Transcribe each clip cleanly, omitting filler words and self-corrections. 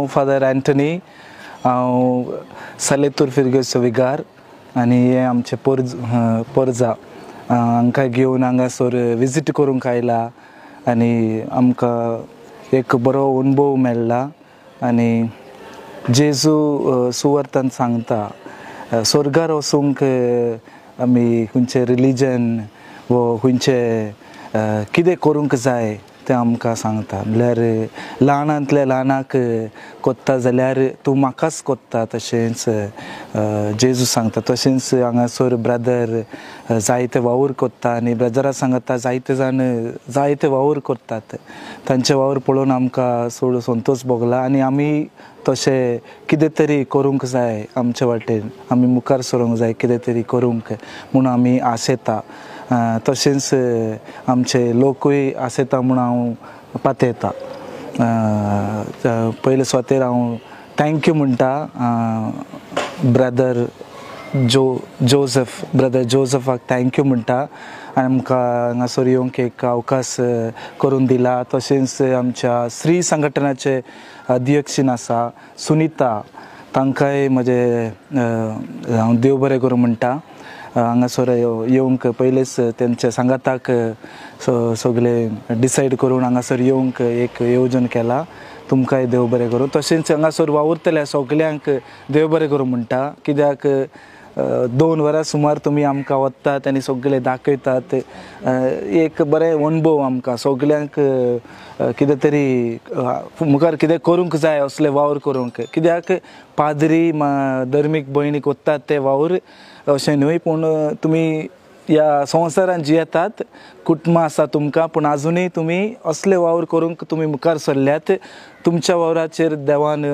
हांव father Antony, हांव सालेतूर फिरगेचो विगार आनी हे आमचे पर्जा हांकां घेवन हांगासर विजीट करूंक आयला आनी आमकां एक बरो अनुभव मेळ्ळा। आनी जेजू सुवार्थान सांगता स्वर्गार वचूंक आमी खंयचे रिलीजन वो खंयचे कितें करूंक जाय तें आमकां सांगता। म्हळ्यार ल्हानांतल्या ल्हानाक कोत्ता जाल्यार तूं म्हाकाच कोत्ता तशेंच जेजू सांगता। तशेंच हांगासर ब्रदर जायते वावर कोत्ता आनी ब्रदरा सांगता जायते जाण जायते वावर करतात, तांचे वावर पळोवन आमकां चड संतोश भोगला आनी आमी तशें कितें तरी करूंक जाय, आमचे वाटेन आमी मुखार सरूंक जाय, कितें तरी करूंक म्हूण आमी आशेता। तशेंच आमचे लोकूय आसता म्हूण हांव पातयता। पयले सुवातेर हांव थँक्यू म्हणटा ब्रदर जोसेफाक थँक्यू म्हणटा आमकां हांगासर येवंक एक अवकाश करून दिला। तशेंच आमच्या श्री संघटनाचे अध्यक्षीण आसा सुनीता, तांकांय म्हजे हांव देव बरें करूं म्हणटा। हांगासर येवंक पयलेच तेंच्या सांगाताक सगळे डिसायड करून हांगासर येवंक एक येवजण केला, तुमकांय देव बरें करूं। तशेंच हांगासर वावुरतल्या सगल्यांक देव बरें करूं म्हणटा, कित्याक 2 वरां सुमार तुमी आमकां वतात आनी सगळे दाखयतात, एक बरें अनुभव आमकां सगल्यांक कितें तरी मुखार कितें करूंक जाय असले वावर करूंक। कित्याक पाद्री धर्मीक भयणीक वतात ते वावर अशें न्हय, पूण तुमी ह्या संवसारान जियेतात, कुटुंब आसा तुमकां, पूण आजुनूय तुमी असले वावर करूंक तुमी मुखार सरल्यात। तुमच्या वावराचेर देवान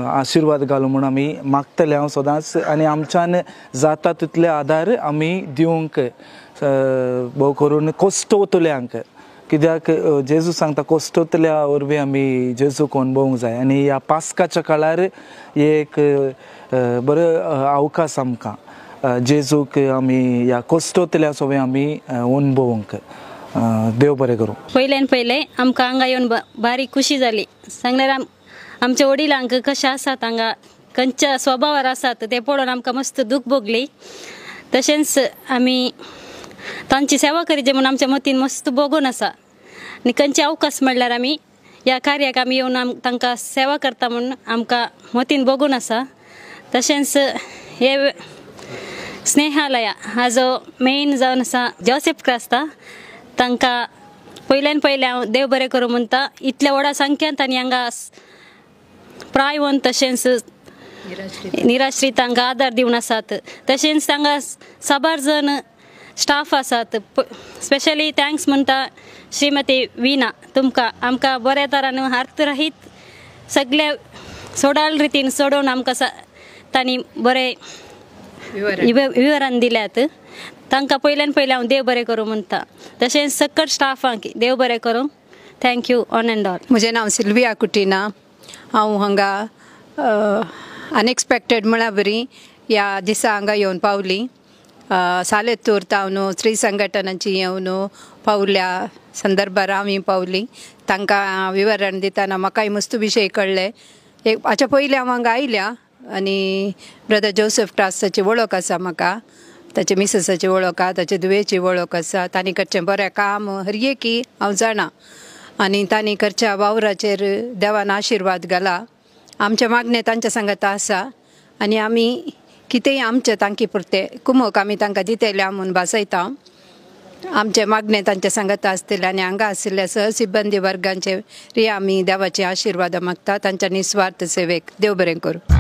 आशिर्वाद घालूं म्हूण आमी मागतले हांव सदांच, आनी आमच्यान जाता तितले आदार आमी दिवंक भोव करून कोश्टवतल्यांक, कित्याक जेजू सांगता कोश्टवतल्या वरवीं आमी जेजूक अणभवूंक जाय। आनी ह्या पास्काच्या काळार एक बरो अवकाश आमकां जेजूक आमी ह्या कोश्टवतल्या सवय आमी अणभवूंक। देव बरें करूं। पयले आमकां हांगा येवन बारी खुशी जाली। सांगल्यार आमच्या वडिलांक कशें आसात, हांगा खंयच्या स्वभावार आसात ते पळोवन आमकां मस्त दूख भोगली। तशेंच आमी तांची सेवा करीचे म्हणून आमच्या मतीन मस्त भोगून आसा आनी खंयचे अवकाश म्हणल्यार आमी ह्या कार्याक आमी येवन तांकां सेवा करता म्हणून आमकां मतीन भोगून आसा। तशेंच हे स्नेहालया हाजो मेन जावन आसा जोसेफ क्रास्ता, तांकां पयले हांव देव बरें करूं म्हणटा। इतल्या व्हडा संख्यांत आनी हांगा प्रायवन तशेंच निराश्रितांक आदार दिवन आसात। तशेंच हांगा साबार जण स्टाफ आसात। स्पेशली थँक्स म्हणटा श्रीमती वीणा, तुमकां आमकां बऱ्या तरान हार्तरहीत सगळे सोडाल रितीन सोडोवन आमकां तांणी बरें विवरण दिल्यात। तांकां पयले हांव देव बरें करूं म्हणटा। तशेंच सकट स्टाफांक देव बरें करूं। Thank you on end all. म्हजें नांव सिल्विया कुटिना। हांव हांगा अनएक्सपेक्टेड म्हणल्यार बरी ह्या दिसा हांगा येवन पावली। सालेतूर तावन श्री संघटनाची येवन पावल्या संदर्भार हांव पावली। तांकां विवरण दितना म्हाकाय मस्त विशय कळ्ळे। हाच्या पयलीं हांव हांगा आयल्या आनी ब्रदर जोसेफ क्रास्ताची वळख आसा म्हाका, ताचे मिसेसाची वळख आसा, ताचे दुयेची वळख आसा। तांणी करचें बरें काम हर एकी हांव जाणा आनी तांणी करच्या वावराचेर देवान आशिर्वाद घाला। आमचे मागणे तांच्या सांगता आसा आनी आमी कितेंय आमचे तांचे पुरते कुमक आमी तांकां दितले म्हणून भासयता। आमचे मागणे तांचे सांगता आसतले आनी हांगा आशिल्ल्या सहसिबंदी वर्गांचे आमी देवाचे आशिर्वाद मागता। तांच्या निस्वार्थ सेवेक देव बरें करूं।